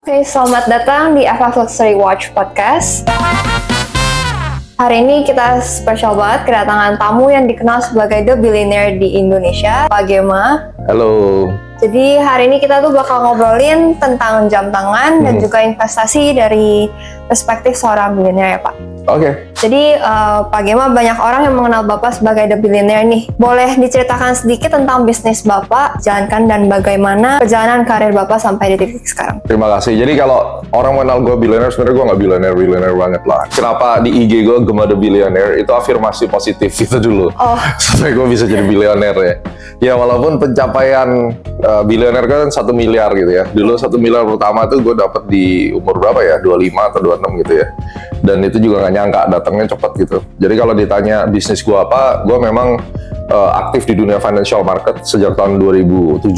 Oke, selamat datang di Ava Luxury Watch Podcast. Hari ini kita spesial banget kedatangan tamu yang dikenal sebagai The Billionaire di Indonesia, Pak Gema. Halo. Jadi hari ini kita tuh bakal ngobrolin tentang jam tangan dan juga investasi dari perspektif seorang billionaire ya Pak. Oke. Jadi Pak Gema, banyak orang yang mengenal Bapak sebagai The Billionaire nih. Boleh diceritakan sedikit tentang bisnis Bapak, jalankan dan bagaimana perjalanan karir Bapak sampai di titik sekarang? Terima kasih. Jadi kalau orang mengenal gue billionaire, sebenarnya gue nggak billionaire banget lah. Kenapa di IG gue Gema The Billionaire, itu afirmasi positif itu dulu. Supaya gue bisa jadi billionaire ya. Ya walaupun pencapaian billionaire kan 1 miliar gitu ya. Dulu 1 miliar pertama tuh gue dapet di umur berapa ya? 25 atau 26 gitu ya. Dan itu juga nggak nyangka datangnya cepat gitu. Jadi kalau ditanya bisnis gue apa, gue memang aktif di dunia financial market sejak tahun 2007.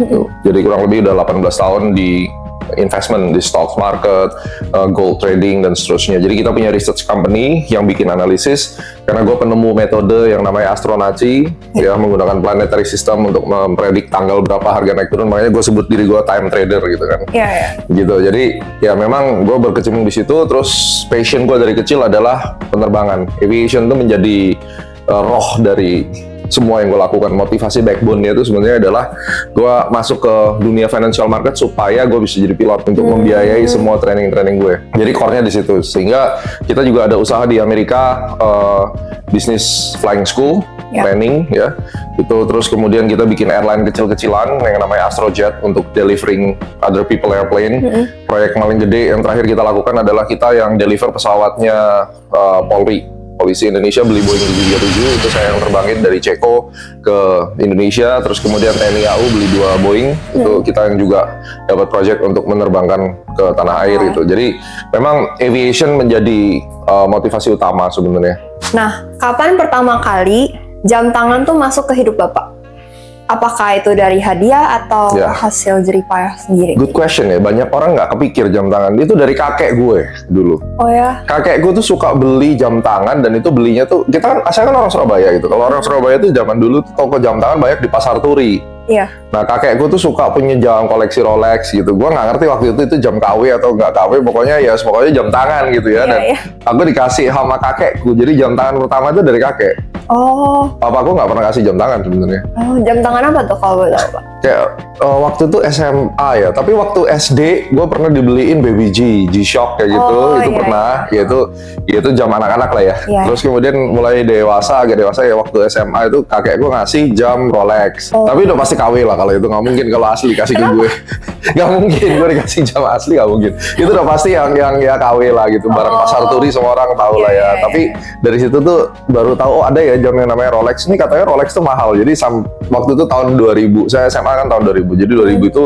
Gitu. Jadi kurang lebih udah 18 tahun di investment di stock market, gold trading dan seterusnya. Jadi kita punya research company yang bikin analisis, karena gue penemu metode yang namanya astronaci, ya menggunakan planetary system untuk mempredik tanggal berapa harga naik turun. Makanya gue sebut diri gue time trader gitu kan. Gitu. Jadi ya memang gue berkecimpung di situ. Terus passion gue dari kecil adalah penerbangan. Aviation itu menjadi roh dari semua yang gue lakukan. Motivasi backbone-nya itu sebenarnya adalah gue masuk ke dunia financial market supaya gue bisa jadi pilot untuk membiayai semua training gue. Jadi core-nya di situ. Sehingga kita juga ada usaha di Amerika, bisnis flying school, training ya. Itu terus kemudian kita bikin airline kecil-kecilan yang namanya Astrojet untuk delivering other people airplane. Proyek paling gede yang terakhir kita lakukan adalah kita yang deliver pesawatnya Polri. Polisi Indonesia beli Boeing 737, itu saya yang terbangin dari Ceko ke Indonesia. Terus kemudian TNI AU beli 2 Boeing, itu kita yang juga dapat project untuk menerbangkan ke tanah air gitu. Jadi memang aviation menjadi motivasi utama sebenarnya. Nah, kapan pertama kali jam tangan tuh masuk ke hidup Bapak? Apakah itu dari hadiah atau hasil jerih payah sendiri? Good question ya, banyak orang nggak kepikir jam tangan. Itu dari kakek gue dulu. Oh ya? Kakek gue tuh suka beli jam tangan, dan itu belinya tuh, kita kan, saya kan orang Surabaya gitu. Kalau orang Surabaya tuh zaman dulu tuh toko jam tangan banyak di Pasar Turi. Iya. Nah kakek gue tuh suka punya jam koleksi Rolex gitu. Gue nggak ngerti waktu itu jam KW atau nggak KW, pokoknya jam tangan gitu ya. Dan aku dikasih sama kakekku, jadi jam tangan pertama itu dari kakek. Oh. Papaku nggak pernah kasih jam tangan sebenarnya. Oh, jam tangan apa tuh kalau boleh tahu Pak? Kayak waktu itu SMA ya, tapi waktu SD gue pernah dibeliin Baby G-Shock kayak gitu. Itu pernah, yaitu jam anak-anak lah ya. Terus kemudian mulai agak dewasa ya, waktu SMA itu kakek gue ngasih jam Rolex. Tapi udah pasti KW lah kalau itu, nggak mungkin kalau asli dikasih ke gue. Nggak mungkin gue dikasih jam asli, nggak mungkin. Itu udah pasti yang ya KW lah gitu, barang Pasar Turi semua orang tahu lah ya. Tapi dari situ tuh baru tahu, oh ada ya jam yang namanya Rolex. Ini katanya Rolex tuh mahal, jadi waktu itu tahun 2000, saya SMA kan tahun 2000, jadi 2000 itu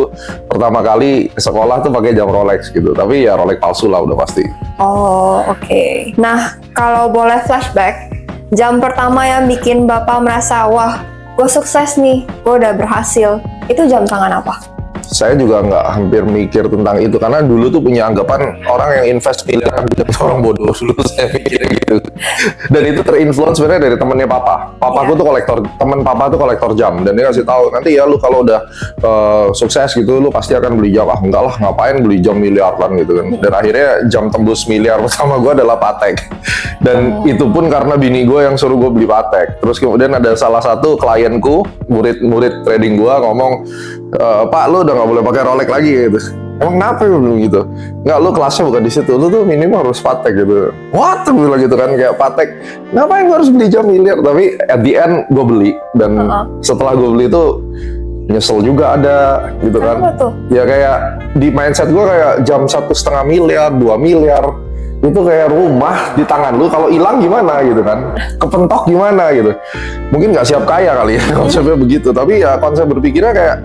pertama kali ke sekolah tuh pakai jam Rolex gitu. Tapi ya Rolex palsu lah udah pasti. Oh oke. Nah kalau boleh flashback, jam pertama yang bikin Bapak merasa wah gue sukses nih, gue udah berhasil, itu jam tangan apa? Saya juga nggak hampir mikir tentang itu, karena dulu tuh punya anggapan orang yang invest miliaran itu orang bodoh dulu, saya pikir gitu. Dan itu terinfluence sebenarnya dari temennya papa. Papaku tuh kolektor, temen papa tuh kolektor jam, dan dia kasih tahu nanti ya lu kalau udah sukses gitu, lu pasti akan beli jam. Ah enggak lah, ngapain beli jam miliaran gitu kan. Dan akhirnya jam tembus miliar pertama gue adalah Patek. Dan itu pun karena bini gue yang suruh gue beli Patek. Terus kemudian ada salah satu klienku, murid trading gue ngomong, Pak lu udah nggak boleh pakai Rolex lagi gitu. Emang kenapa ya belum gitu? Nggak, lu kelasnya bukan di situ, lu tuh minimal harus Patek gitu. What? Gue bilang gitu kan, kayak Patek, ngapain gue harus beli jam miliar? Tapi at the end gue beli, dan setelah gue beli itu nyesel juga ada gitu kan. Ya kayak di mindset gue kayak jam 1,5 miliar, 2 miliar itu kayak rumah di tangan lu, kalau hilang gimana gitu kan, kepentok gimana gitu. Mungkin nggak siap kaya kali ya konsepnya begitu, tapi ya konsep berpikirnya kayak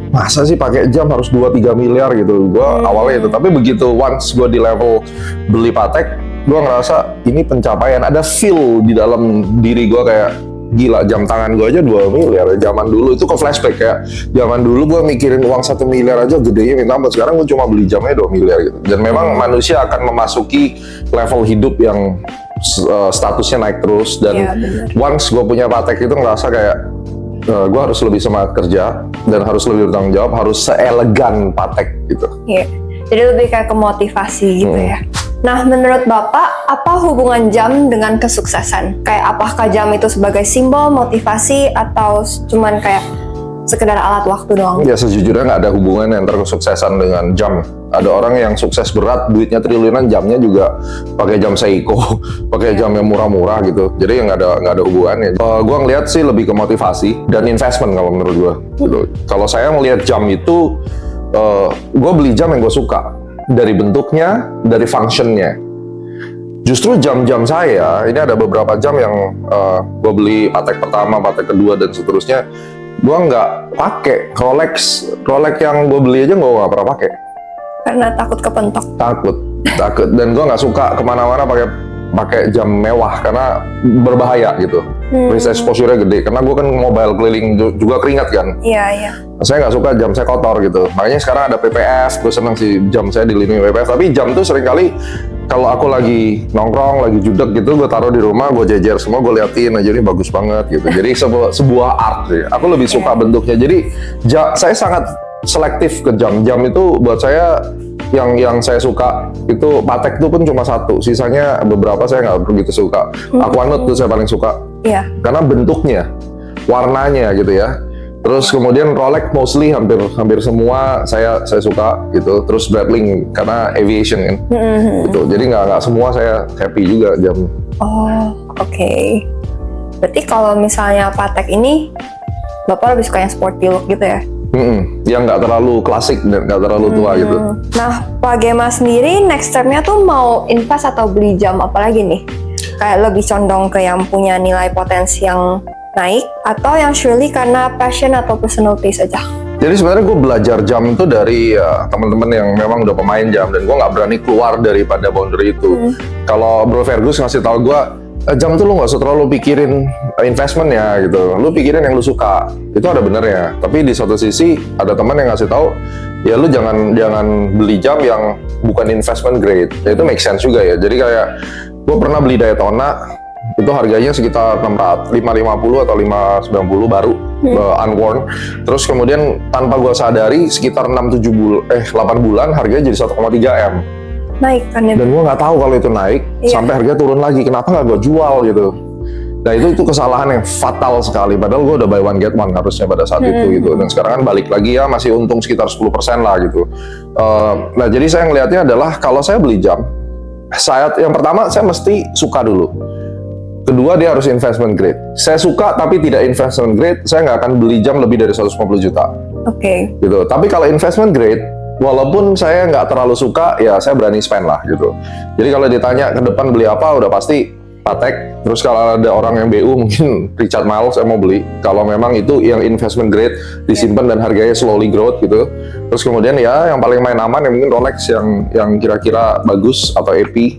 masa sih pakai jam harus 2-3 miliar gitu. Gue awalnya itu, tapi begitu once gue di level beli Patek, gue ngerasa ini pencapaian, ada feel di dalam diri gue kayak gila, jam tangan gue aja 2 miliar. Zaman dulu itu ke flashback kayak zaman dulu gue mikirin uang 1 miliar aja gedenya minta ampun. Sekarang gue cuma beli jamnya 2 miliar gitu. Dan memang manusia akan memasuki level hidup yang statusnya naik terus. Dan once gue punya Patek itu ngerasa kayak gue harus lebih semangat kerja dan harus lebih bertanggung jawab, harus seelegan Patek gitu. Iya. Jadi lebih kayak ke motivasi gitu ya. Nah, menurut Bapak, apa hubungan jam dengan kesuksesan? Kayak apakah jam itu sebagai simbol motivasi atau cuman kayak sekedar alat waktu doang? Ya sejujurnya nggak ada hubungan antara kesuksesan dengan jam. Ada orang yang sukses berat, duitnya triliunan, jamnya juga pakai jam Seiko, pakai jam yang murah-murah gitu. Jadi nggak ada hubungannya. Gue ngeliat sih lebih ke motivasi dan investment kalau menurut gue. Gitu. Kalau saya melihat jam itu, gue beli jam yang gue suka. Dari bentuknya, dari functionnya. Justru jam-jam saya, ini ada beberapa jam yang gue beli Patek pertama, Patek kedua, dan seterusnya. Gue nggak pakai Rolex yang gue beli aja gue nggak pernah pakai. Karena takut kepentok. Takut. Dan gue nggak suka kemana-mana pakai jam mewah karena berbahaya gitu. Risk exposure-nya gede. Karena gue kan mobile keliling juga keringat kan. Iya. Saya nggak suka jam saya kotor gitu. Makanya sekarang ada PPF, gue seneng sih jam saya dilindungi PPF. Tapi jam tuh seringkali kalau aku lagi nongkrong, lagi judek gitu, gue taruh di rumah, gue jejer semua, gue liatin aja, ini bagus banget gitu. Jadi sebuah art sih. Aku lebih suka bentuknya. Jadi saya sangat selektif ke jam. Jam itu buat saya yang saya suka itu Patek itu pun cuma satu. Sisanya beberapa saya nggak begitu suka. Aquanaut tuh saya paling suka. Iya. Karena bentuknya, warnanya gitu ya. Terus kemudian Rolex mostly hampir semua saya suka gitu. Terus Breitling karena aviation kan. Gitu. Jadi nggak semua saya happy juga jam. Oh, oke. Berarti kalau misalnya Patek ini Bapak lebih suka yang sporty look gitu ya? Yang nggak terlalu klasik dan nggak terlalu tua gitu. Nah, Pak Gema sendiri next step-nya tuh mau invest atau beli jam apa lagi nih? Kayak lebih condong ke yang punya nilai potensi yang naik atau yang surely karena passion atau personal taste aja? Jadi sebenarnya gue belajar jam itu dari teman-teman yang memang udah pemain jam dan gue nggak berani keluar daripada boundary itu. Kalau Bro Fergus ngasih tahu gue, jam tuh lu nggak usah terlalu pikirin investment ya gitu, lu pikirin yang lu suka. Itu ada benernya. Tapi di satu sisi ada teman yang ngasih tahu, ya lu jangan beli jam yang bukan investment grade. Ya, itu make sense juga ya. Jadi kayak gue pernah beli Daytona, itu harganya sekitar 550 atau 590 baru, unworn. Terus kemudian tanpa gue sadari sekitar 8 bulan harganya jadi 1,3 M. Naik kan ya? Dan gue nggak tahu kalau itu naik sampai harganya turun lagi. Kenapa nggak gue jual gitu? Nah itu kesalahan yang fatal sekali. Padahal gue udah buy one get one harusnya pada saat itu gitu. Dan sekarang kan balik lagi ya masih untung sekitar 10% lah gitu. Nah jadi saya ngelihatnya adalah kalau saya beli jam, yang pertama saya mesti suka dulu. Kedua dia harus investment grade. Saya suka tapi tidak investment grade, saya nggak akan beli jam lebih dari 150 juta. Oke. Gitu. Tapi kalau investment grade, walaupun saya nggak terlalu suka, ya saya berani spend lah gitu. Jadi kalau ditanya ke depan beli apa, udah pasti Patek. Terus kalau ada orang yang BU mungkin Richard Mille saya mau beli. Kalau memang itu yang investment grade disimpan dan harganya slowly growth gitu. Terus kemudian ya yang paling main aman ya mungkin Rolex yang kira-kira bagus atau EP.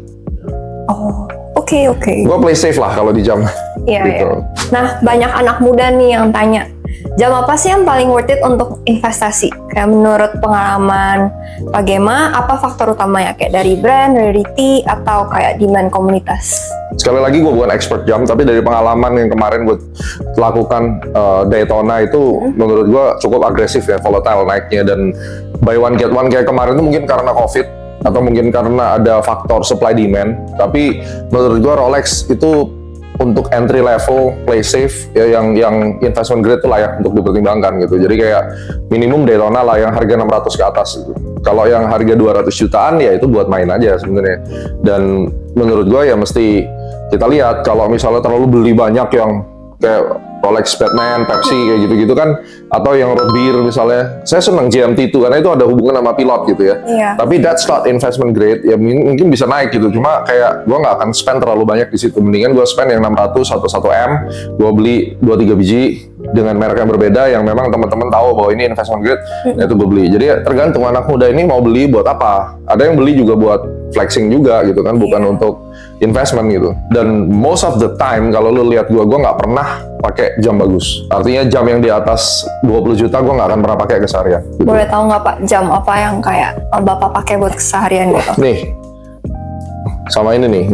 Oh. Oke. Gue play safe lah kalau di jam. Iya, gitu. iya. Nah, banyak anak muda nih yang tanya, jam apa sih yang paling worth it untuk investasi? Kayak menurut pengalaman Pak Gema, apa faktor utamanya? Kayak dari brand, rarity, atau kayak demand komunitas? Sekali lagi gue bukan expert jam, tapi dari pengalaman yang kemarin gue lakukan Daytona itu menurut gue cukup agresif ya, volatile naiknya, dan buy one get one kayak kemarin itu mungkin karena COVID atau mungkin karena ada faktor supply demand. Tapi menurut gue Rolex itu untuk entry level, play safe ya, yang investment grade itu layak untuk dipertimbangkan gitu. Jadi kayak minimum Daytona lah yang harga 600 ke atas gitu. Kalau yang harga 200 jutaan ya itu buat main aja sebenarnya. Dan menurut gue ya mesti kita lihat, kalau misalnya terlalu beli banyak yang kayak Rolex, Batman, Pepsi kayak gitu-gitu kan, atau yang root beer misalnya. Saya senang GMT itu karena itu ada hubungan sama pilot gitu ya. Iya. Tapi that's not investment grade, ya mungkin bisa naik gitu. Cuma kayak gue nggak akan spend terlalu banyak di situ. Mendingan gue spend yang 600 atau 1 M, gue beli 2-3 biji dengan merek yang berbeda yang memang teman-teman tahu bahwa ini investment grade, nah itu gue beli. Jadi ya, tergantung anak muda ini mau beli buat apa. Ada yang beli juga buat flexing juga gitu kan, bukan untuk investment gitu. Dan most of the time kalau lu lihat gue nggak pernah pakai jam bagus. Artinya jam yang di atas 20 juta gue nggak akan pernah pakai keseharian gitu. Boleh tahu nggak Pak, jam apa yang kayak Bapak pakai buat keseharian gitu? Nih, sama ini nih.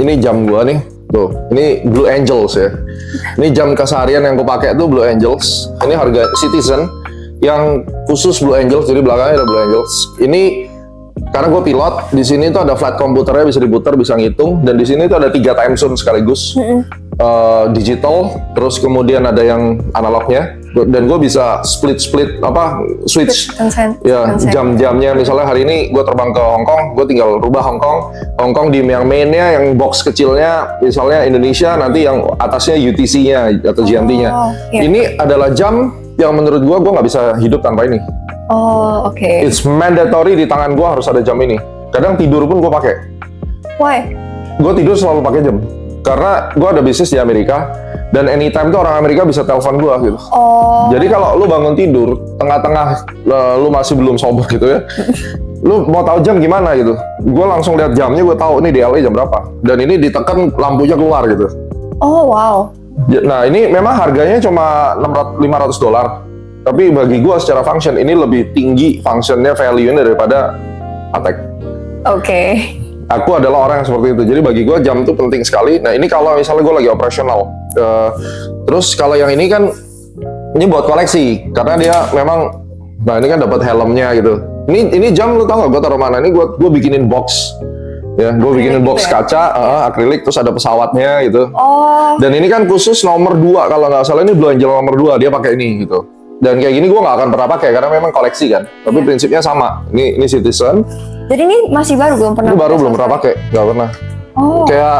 Ini jam gue nih. Tuh, ini Blue Angels ya. Ini jam keseharian yang gue pakai tuh Blue Angels. Ini harga Citizen yang khusus Blue Angels, jadi belakangnya ada Blue Angels. Ini karena gue pilot, di sini tuh ada flight komputernya bisa diputar, bisa ngitung, dan di sini tuh ada 3 time zone sekaligus. Digital, terus kemudian ada yang analognya, dan gue bisa split switch ya jam-jamnya. Misalnya hari ini gue terbang ke Hong Kong, gue tinggal rubah Hong Kong di yang mainnya, yang box kecilnya misalnya Indonesia, nanti yang atasnya UTC-nya atau GMT-nya. Ini adalah jam yang menurut gue nggak bisa hidup tanpa ini. It's mandatory, di tangan gue harus ada jam ini. Kadang tidur pun gue pakai. Why? Gue tidur selalu pakai jam. Karena gue ada bisnis di Amerika, dan anytime tuh orang Amerika bisa telepon gue gitu. Jadi kalau lu bangun tidur, tengah-tengah lu masih belum sober gitu ya, lu mau tahu jam gimana gitu. Gue langsung lihat jamnya, gue tahu ini di LA jam berapa. Dan ini ditekan lampunya keluar gitu. Wow. Nah ini memang harganya cuma $500. Tapi bagi gue secara function, ini lebih tinggi functionnya, value-nya daripada Patek. Aku adalah orang yang seperti itu, jadi bagi gue jam itu penting sekali. Nah ini kalau misalnya gue lagi operasional. Terus kalau yang ini kan, ini buat koleksi, karena dia memang, nah ini kan dapat helmnya gitu. Ini jam lu tau gak gue taruh mana? Ini gue bikinin box, ya gue bikinin box kaca, akrilik, terus ada pesawatnya gitu. Dan ini kan khusus nomor 2, kalau nggak salah ini Blue Angel nomor 2, dia pakai ini gitu. Dan kayak gini gue nggak akan pernah pakai karena memang koleksi kan. Tapi prinsipnya sama. Ini Citizen. Jadi ini masih baru, belum pernah? Ini baru, belum pernah pakai, nggak pernah. Kayak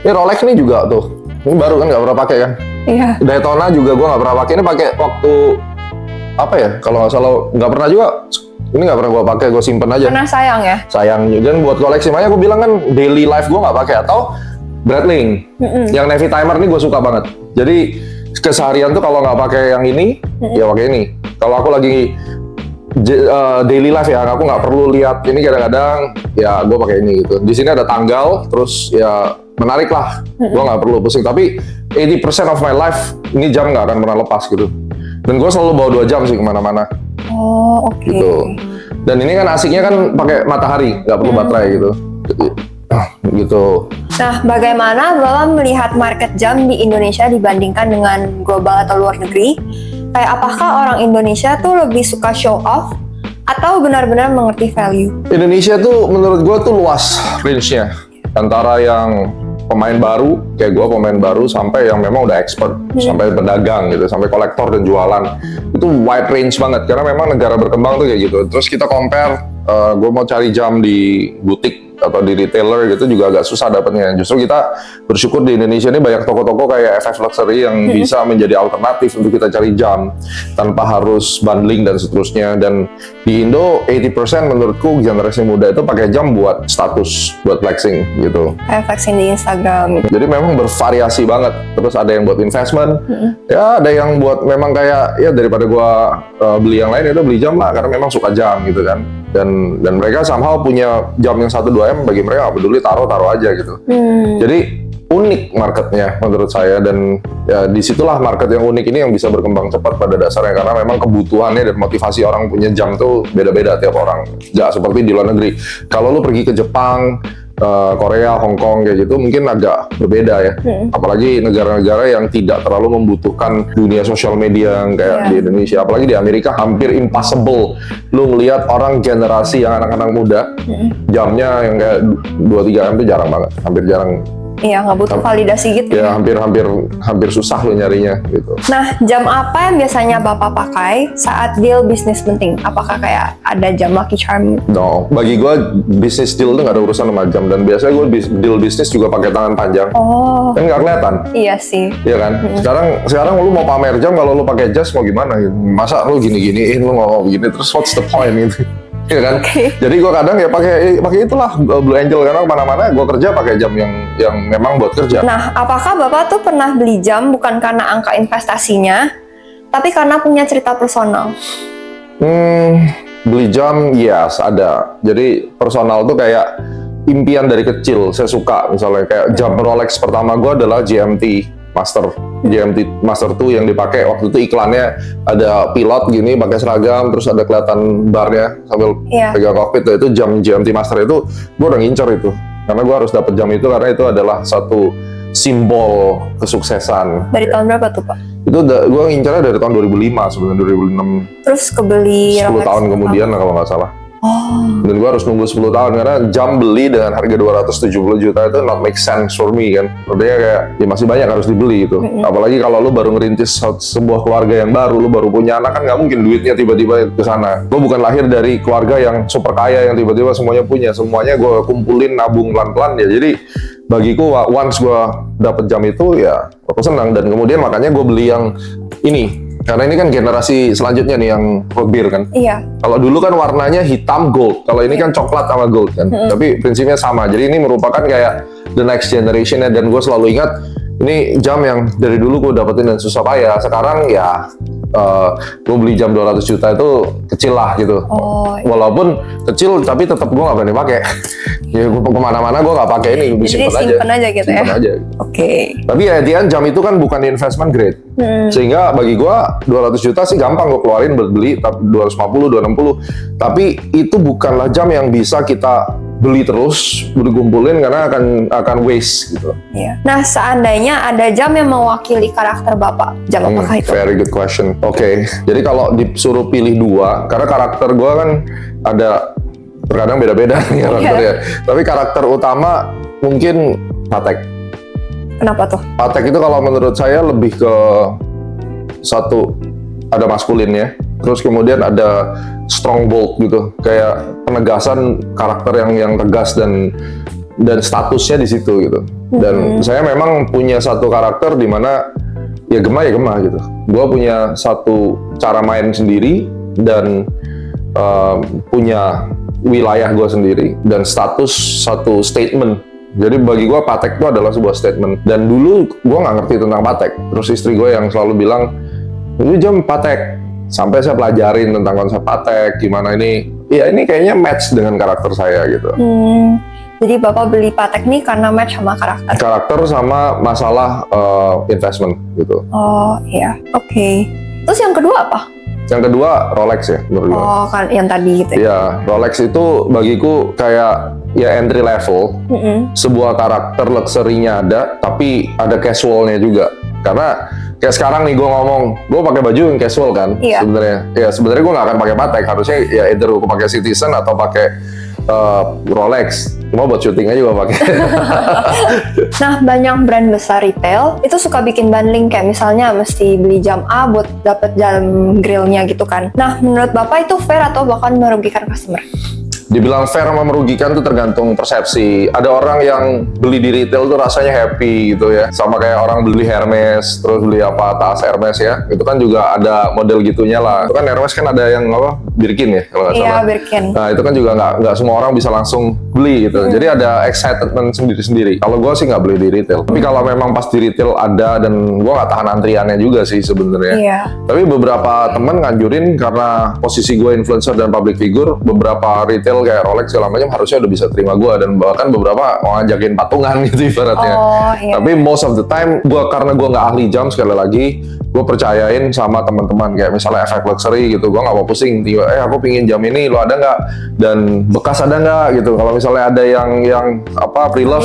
ini Rolex ini juga tuh. Ini baru kan, nggak pernah pakai kan? Iya. Daytona juga gue nggak pernah pakai. Ini pakai waktu apa ya? Kalau nggak salah nggak pernah juga. Ini nggak pernah gue pakai, gue simpen aja. Karena sayang ya? Sayang. Dan buat koleksi, makanya gue bilang kan daily life gue nggak pakai. Atau Breitling, yang Navy Timer ini gue suka banget. Jadi keseharian tuh kalau nggak pakai yang ini, ya pakai ini. Kalau aku lagi daily life ya, aku nggak perlu lihat ini, kadang-kadang ya gue pakai ini gitu. Di sini ada tanggal, terus ya menarik lah. Gue nggak perlu pusing. Tapi 80% of my life ini jam nggak akan pernah lepas gitu. Dan gue selalu bawa 2 jam sih kemana-mana. Gitu. Dan ini kan asiknya kan pakai matahari, nggak perlu baterai gitu. Gitu. Nah, bagaimana Bapak melihat market jam di Indonesia dibandingkan dengan global atau luar negeri? Kayak apakah orang Indonesia tuh lebih suka show off atau benar-benar mengerti value? Indonesia tuh menurut gue tuh luas range-nya. Antara yang pemain baru, kayak gue pemain baru, sampai yang memang udah expert, sampai pedagang gitu, sampai kolektor dan jualan. Itu wide range banget, karena memang negara berkembang tuh kayak gitu. Terus kita compare, gue mau cari jam di butik atau di retailer gitu juga agak susah dapetnya. Justru kita bersyukur di Indonesia ini banyak toko-toko kayak FF Luxury yang bisa menjadi alternatif untuk kita cari jam tanpa harus bundling dan seterusnya. Dan di Indo 80% menurutku generasi muda itu pakai jam buat status, buat flexing gitu. Kayak flexing di Instagram gitu. Jadi memang bervariasi banget. Terus ada yang buat investment, ya ada yang buat memang kayak ya daripada gua beli yang lain, itu beli jam lah karena memang suka jam gitu kan. Dan mereka somehow punya jam yang 1-2 M, bagi mereka nggak peduli, taruh aja gitu. Jadi unik marketnya menurut saya, dan ya disitulah market yang unik ini yang bisa berkembang cepat pada dasarnya, karena memang kebutuhannya dan motivasi orang punya jam tuh beda-beda tiap orang. Nggak seperti di luar negeri. Kalau lu pergi ke Jepang, Korea, Hong Kong kayak gitu mungkin agak berbeda ya. Apalagi negara-negara yang tidak terlalu membutuhkan dunia sosial media yang kayak di Indonesia. Apalagi di Amerika hampir impossible lu ngelihat orang generasi yang anak-anak muda jamnya yang kayak 2-3 M itu jarang banget, hampir jarang. Iya, nggak butuh validasi gitu. Ya hampir susah lo nyarinya gitu. Nah, jam apa yang biasanya Bapak pakai saat deal bisnis penting? Apakah kayak ada jam Lucky Charm? No, bagi gue bisnis deal itu nggak ada urusan sama jam, dan biasanya gue deal bisnis juga pakai tangan panjang. Kan nggak kelihatan. Iya sih. Iya kan. Sekarang lu mau pamer jam, kalau lu pakai jas mau gimana gitu? Masa lu gini-giniin, lu ngomong begini, terus what's the point gitu? Iya kan. Jadi gue kadang ya pakai itulah Blue Angel, karena mana-mana gue kerja pakai jam yang memang buat kerja. Nah, apakah Bapak tuh pernah beli jam bukan karena angka investasinya, tapi karena punya cerita personal? Beli jam, yes, ada. Jadi personal tuh kayak impian dari kecil. Saya suka misalnya kayak jam Rolex pertama gue adalah GMT Master 2 yang dipakai waktu itu, iklannya ada pilot gini pakai seragam, terus ada kelihatan barnya sambil pegang kokpit. Itu jam GMT Master itu gue udah ngincer itu, karena gue harus dapet jam itu, karena itu adalah satu simbol kesuksesan. Dari tahun berapa tuh Pak? Itu gue ngincernya dari tahun 2005 sebenarnya, 2006. Terus kebeli 10 tahun kemudian kalau nggak salah. Dan gue harus nunggu 10 tahun karena jam beli dengan harga 270 juta itu not make sense for me kan. Artinya kayak ya masih banyak harus dibeli gitu. Apalagi kalau lu baru ngerintis sebuah keluarga yang baru, lu baru punya anak, kan nggak mungkin duitnya tiba-tiba ke sana. Gue bukan lahir dari keluarga yang super kaya yang tiba-tiba semuanya punya. Semuanya gue kumpulin, nabung pelan-pelan ya. Jadi bagiku once gue dapet jam itu ya aku senang. Dan kemudian makanya gue beli yang ini. Karena ini kan generasi selanjutnya nih yang root beer kan. Iya. Kalau dulu kan warnanya hitam gold, kalau ini kan coklat sama gold kan. Tapi prinsipnya sama. Jadi ini merupakan kayak the next generation ya. Dan gue selalu ingat ini jam yang dari dulu gue dapetin dan susah payah. Sekarang ya gue beli jam 200 juta itu kecil lah gitu. Walaupun kecil tapi tetap gue nggak berani pakai. Ya gue kemana-mana gue nggak pakai ini, gue simpen aja gitu ya. Simpen aja. Oke. Tapi ya jam itu kan bukan investment grade. Sehingga bagi gue 200 juta sih gampang gue keluarin buat beli, 250, 260. Tapi itu bukanlah jam yang bisa kita beli terus, dikumpulin karena akan waste gitu. Iya. Nah, seandainya ada jam yang mewakili karakter Bapak, jam apakah itu? Very good question. Oke. Jadi kalau disuruh pilih dua, karena karakter gue kan ada terkadang beda-beda nih karakternya. Tapi karakter utama mungkin Patek. Kenapa tuh? Patek itu kalau menurut saya lebih ke satu, ada maskulinnya, terus kemudian ada strong bold gitu, kayak penegasan karakter yang tegas dan statusnya di situ gitu. Dan saya memang punya satu karakter di mana ya gema gitu. Gua punya satu cara main sendiri dan punya wilayah gue sendiri dan status satu statement. Jadi bagi gue Patek itu adalah sebuah statement. Dan dulu gue nggak ngerti tentang Patek. Terus istri gue yang selalu bilang, ini jam Patek. Sampai saya pelajarin tentang konsep Patek, gimana ini. Ya ini kayaknya match dengan karakter saya gitu. Jadi Bapak beli Patek nih karena match sama karakter? Karakter sama masalah investment gitu. Oh iya, oke. Terus yang kedua apa? Yang kedua Rolex ya menurut gue. Oh kan yang tadi gitu ya? Iya, Rolex itu bagiku kayak ya entry level. Sebuah karakter luxury-nya ada, tapi ada casual-nya juga. Karena kayak sekarang nih gue ngomong, gue pakai baju yang casual kan sebenarnya. Ya sebenarnya gue nggak akan pakai Patek, harusnya ya either gue pakai Citizen atau pakai Rolex. Cuma buat syuting aja gue pakai. Nah, banyak brand besar retail itu suka bikin bundling, kayak misalnya mesti beli jam A buat dapet jam grillnya gitu kan. Nah, menurut Bapak itu fair atau bahkan merugikan customer? Dibilang fair sama merugikan tuh tergantung persepsi. Ada orang yang beli di retail tuh rasanya happy gitu ya. Sama kayak orang beli Hermes, terus beli apa, tas Hermes ya. Itu kan juga ada model gitunya lah. Itu kan Hermes kan ada yang apa, Birkin ya kalau nggak salah. Iya, Birkin. Nah itu kan juga nggak semua orang bisa langsung beli gitu. Jadi ada excitement sendiri-sendiri. Kalau gue sih nggak beli di retail. Tapi kalau memang pas di retail ada, dan gue nggak tahan antriannya juga sih sebenarnya. Iya. Tapi beberapa temen nganjurin karena posisi gue influencer dan public figure, beberapa retail kayak Rolex segala macam harusnya udah bisa terima gue, dan bahkan beberapa mau ngajakin patungan gitu ibaratnya. Tapi most of the time karena gue nggak ahli jam, sekali lagi gue percayain sama teman-teman kayak misalnya Efek Luxury gitu. Gue nggak mau pusing aku pingin jam ini, lo ada nggak, dan bekas ada nggak gitu. Kalau misalnya ada yang apa pre-love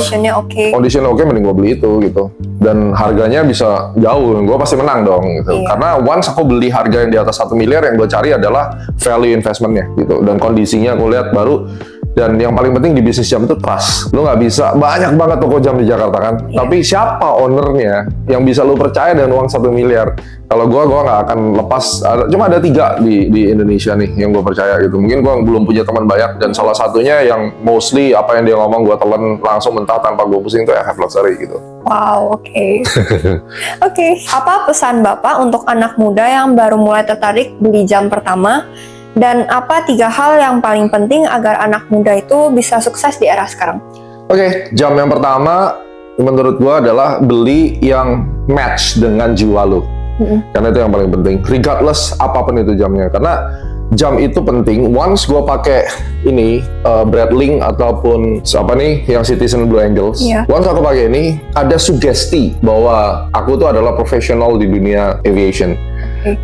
conditionnya oke, mending gue beli itu gitu. Dan harganya bisa jauh, gue pasti menang dong gitu. Karena once aku beli harga yang di atas 1 miliar, yang gue cari adalah value investmentnya gitu, dan kondisinya aku lihat baru. Dan yang paling penting di bisnis jam itu trust. Lo nggak bisa, banyak banget toko jam di Jakarta kan, tapi siapa ownernya yang bisa lo percaya dengan uang 1 miliar? Kalau gue nggak akan lepas. Cuma ada 3 di Indonesia nih yang gue percaya gitu. Mungkin gue belum punya teman banyak, dan salah satunya yang mostly apa yang dia ngomong gue telan langsung mentah tanpa gue pusing itu Efek Luxury gitu. Wow, oke. Oke. Apa pesan Bapak untuk anak muda yang baru mulai tertarik beli jam pertama? Dan apa 3 hal yang paling penting agar anak muda itu bisa sukses di era sekarang? Oke, jam yang pertama menurut gue adalah beli yang match dengan jiwa lo. Karena itu yang paling penting, regardless apapun itu jamnya. Karena jam itu penting. Once gue pakai ini Breitling ataupun apa nih yang Citizen Blue Angels, once aku pakai ini ada sugesti bahwa aku tuh adalah profesional di dunia aviation.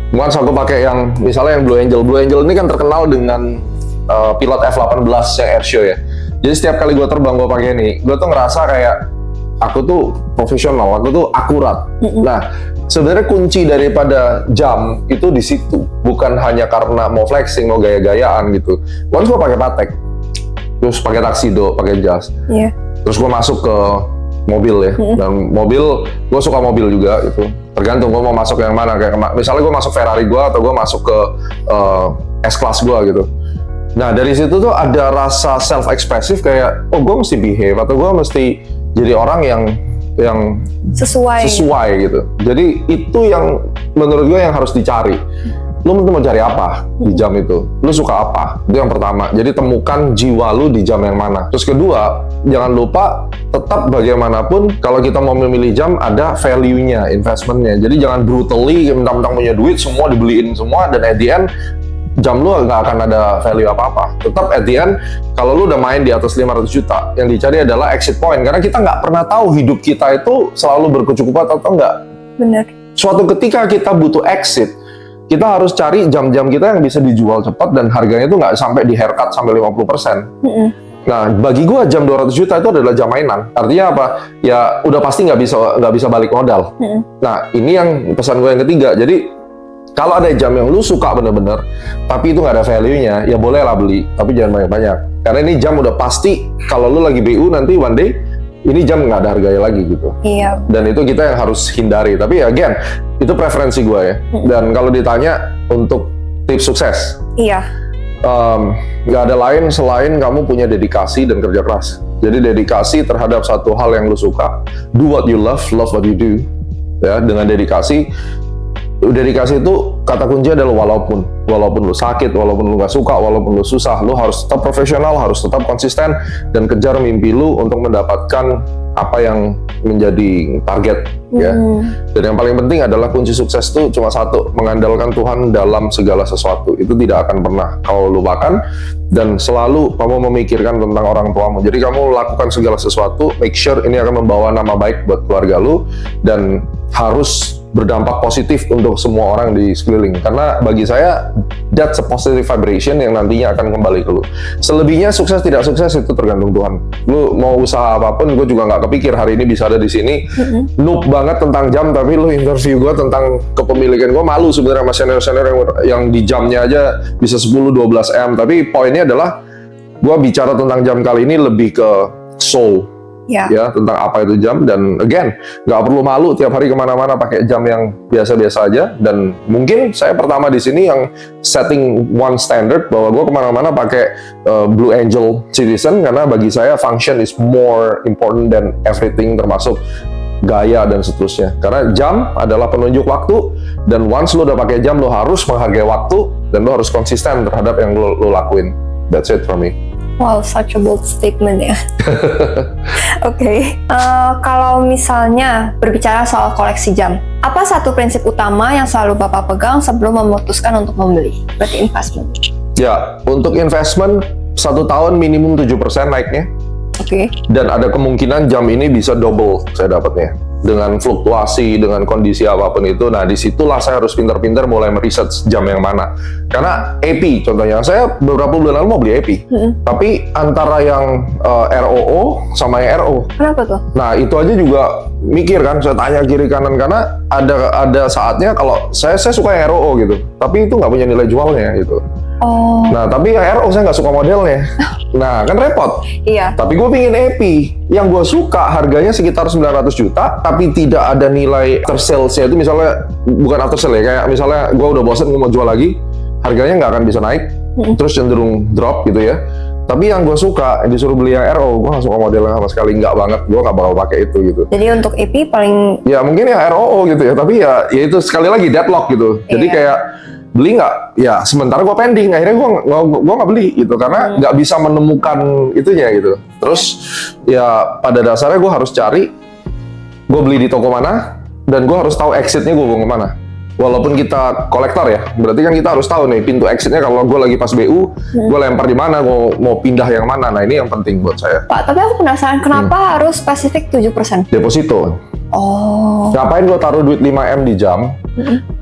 Once aku pakai yang misalnya yang Blue Angel ini kan terkenal dengan pilot F-18 yang airshow ya. Jadi setiap kali gue terbang gue pakai ini, gue tuh ngerasa kayak aku tuh profesional, aku tuh akurat. Nah, sebenarnya kunci daripada jam itu di situ, bukan hanya karena mau flexing, mau gaya-gayaan gitu. Once gue pakai Patek, terus pakai tuxedo, pakai jas, terus gue masuk ke mobil ya, dan mobil gue suka mobil juga gitu. Tergantung gue mau masuk yang mana, kayak misalnya gue masuk Ferrari gue atau gue masuk ke S-Class gue gitu. Nah dari situ tuh ada rasa self-expressive kayak, oh gue mesti behave atau gue mesti jadi orang yang sesuai gitu. Jadi itu yang menurut gue yang harus dicari. Lu mau cari apa di jam itu? Lu suka apa? Itu yang pertama. Jadi temukan jiwa lu di jam yang mana. Terus kedua, jangan lupa tetap bagaimanapun kalau kita mau memilih jam ada value-nya, investment-nya. Jadi jangan brutally mentang-mentang punya duit semua dibeliin semua dan at the end jam lu nggak akan ada value apa-apa. Tetap at the end, kalau lu udah main di atas 500 juta, yang dicari adalah exit point. Karena kita nggak pernah tahu hidup kita itu selalu berkecukupan atau enggak. Bener. Suatu ketika kita butuh exit, kita harus cari jam-jam kita yang bisa dijual cepat dan harganya itu nggak sampai di haircut sampai 50%. Nah, bagi gua jam 200 juta itu adalah jam mainan. Artinya apa? Ya udah pasti nggak bisa balik modal. Nah, ini yang pesan gue yang ketiga. Jadi kalau ada jam yang lu suka bener-bener, tapi itu nggak ada value-nya, ya bolehlah beli, tapi jangan banyak-banyak. Karena ini jam udah pasti, kalau lu lagi BU nanti one day, ini jam nggak ada harganya lagi gitu. Iya. Dan itu kita yang harus hindari. Tapi again, itu preferensi gue ya. Dan kalau ditanya untuk tips sukses, nggak ada lain selain kamu punya dedikasi dan kerja keras. Jadi dedikasi terhadap satu hal yang lu suka, do what you love what you do. Ya, dengan dedikasi itu kata kunci adalah walaupun lu sakit, walaupun lu nggak suka, walaupun lu susah, lu harus tetap profesional, harus tetap konsisten dan kejar mimpi lu untuk mendapatkan apa yang menjadi target ya. Dan yang paling penting adalah kunci sukses itu cuma satu, mengandalkan Tuhan dalam segala sesuatu. Itu tidak akan pernah kau lupakan dan selalu kamu memikirkan tentang orang tuamu. Jadi kamu lakukan segala sesuatu, make sure ini akan membawa nama baik buat keluarga lu dan harus berdampak positif untuk semua orang di sekeliling. Karena bagi saya that's a positive vibration yang nantinya akan kembali ke lu. Selebihnya sukses tidak sukses itu tergantung Tuhan. Lu mau usaha apapun, gue juga nggak kepikir hari ini bisa ada di sini. Noob banget tentang jam, tapi lu interview gue tentang kepemilikan. Gue malu sebenarnya sama senior-senior yang di jamnya aja bisa 10-12 M. Tapi poinnya adalah gue bicara tentang jam kali ini lebih ke soul. Ya, tentang apa itu jam. Dan again, nggak perlu malu tiap hari kemana-mana pakai jam yang biasa-biasa aja. Dan mungkin saya pertama di sini yang setting one standard bahwa gue kemana-mana pakai Blue Angel Citizen karena bagi saya function is more important than everything, termasuk gaya dan seterusnya. Karena jam adalah penunjuk waktu dan once lo udah pakai jam, lo harus menghargai waktu dan lo harus konsisten terhadap yang lo lakuin. That's it from me. Wow, such a bold statement ya. Oke. Kalau misalnya berbicara soal koleksi jam, apa satu prinsip utama yang selalu Bapak pegang sebelum memutuskan untuk membeli? Berarti investment. Ya, untuk investment 1 tahun minimum 7% naiknya. Oke. Dan ada kemungkinan jam ini bisa double saya dapatnya. Dengan fluktuasi, dengan kondisi apapun itu. Nah, disitulah saya harus pintar-pintar mulai meriset jam yang mana. Karena AP, contohnya, saya beberapa bulan lalu mau beli AP. Tapi antara yang ROO sama yang RO. Kenapa tuh? Nah, itu aja juga mikir kan, saya tanya kiri kanan. Karena ada saatnya kalau saya suka yang ROO gitu. Tapi itu nggak punya nilai jualnya gitu. Oh. Nah, tapi yang RO saya nggak suka modelnya. Nah, kan repot. Iya. Tapi gue pingin AP. Yang gue suka harganya sekitar 900 juta, tapi tidak ada nilai after sales-nya. Itu misalnya, bukan after sale ya, kayak misalnya gue udah bosan, gue mau jual lagi, harganya nggak akan bisa naik, terus cenderung drop gitu ya. Tapi yang gue suka, disuruh beli yang RO, gue nggak suka modelnya sama sekali, nggak banget, gue nggak bakal pakai itu gitu. Jadi untuk AP paling... Ya mungkin yang ROO gitu ya, tapi ya itu sekali lagi deadlock gitu. Jadi kayak, beli nggak? Ya sementara gue pending, akhirnya gue nggak beli gitu karena nggak bisa menemukan itunya gitu. Terus ya pada dasarnya gue harus cari gue beli di toko mana dan gue harus tahu exitnya gue buang kemana. Walaupun kita kolektor ya, berarti kan kita harus tahu nih pintu exitnya kalau gue lagi pas BU, gue lempar di mana, gue mau pindah yang mana. Nah ini yang penting buat saya. Pak, tapi aku penasaran kenapa harus spesifik 7%? Deposito. Oh. Ngapain gue taruh duit 5M di jam?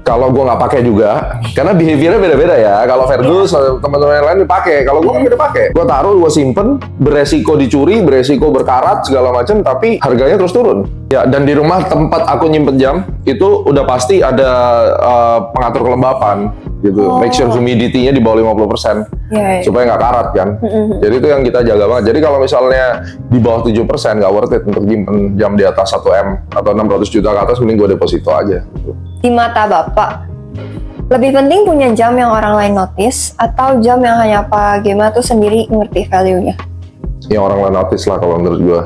Kalau gue nggak pakai juga, karena behaviornya beda-beda ya. Kalau Fergus, teman-teman yang lain dipakai. Kalau gue nggak pakai. Gue taruh, gue simpen, beresiko dicuri, beresiko berkarat segala macam, tapi harganya terus turun. Ya, dan di rumah tempat aku nyimpen jam itu udah pasti ada pengatur kelembapan gitu. Make sure humidity-nya di bawah 50%. Supaya nggak karat kan. Jadi itu yang kita jaga banget. Jadi kalau misalnya di bawah 7% nggak worth it untuk nyimpen jam di atas 1M atau 600 juta ke atas, mending gue deposito aja. Gitu. Di mata Bapak, lebih penting punya jam yang orang lain notice atau jam yang hanya Pak Gema tuh sendiri ngerti value-nya? Yang orang lain notice lah kalau menurut gue.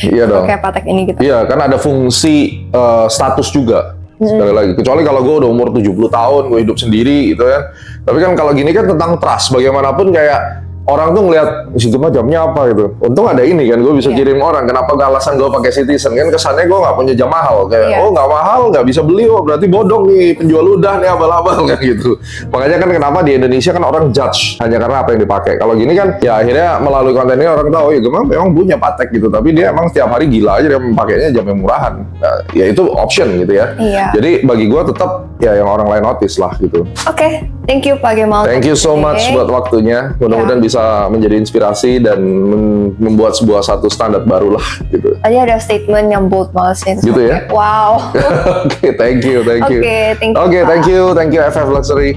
Iya dong. Kayak Patek ini gitu. Iya, kan ada fungsi status juga. Sekali lagi, kecuali kalau gue udah umur 70 tahun, gue hidup sendiri gitu kan. Tapi kan kalau gini kan tentang trust, bagaimanapun kayak orang tuh ngelihat situ mah jamnya apa gitu. Untung ada ini kan, gue bisa kirim orang. Kenapa gak alasan gue pakai Citizen kan? Kesannya gue nggak punya jam mahal. Kayak oh nggak mahal, nggak bisa beli, oh berarti bodong nih penjual udah nih abal-abal kan gitu. Makanya kan kenapa di Indonesia kan orang judge hanya karena apa yang dipakai. Kalau gini kan ya akhirnya melalui konten ini orang tahu ya memang punya Patek gitu. Tapi dia emang setiap hari gila aja dia pakainya jam yang murahan. Nah, ya itu option gitu ya. Jadi bagi gue tetap ya yang orang lain notice lah gitu. Oke, thank you Pak Gema. Thank you so much buat waktunya. Mudah-mudahan bisa menjadi inspirasi dan membuat satu standar baru lah gitu. Tadi ada statement yang bold banget sih. Gitu ya? Wow. Oke, thank you. Oke, thank you. Oke, thank you FF Luxury.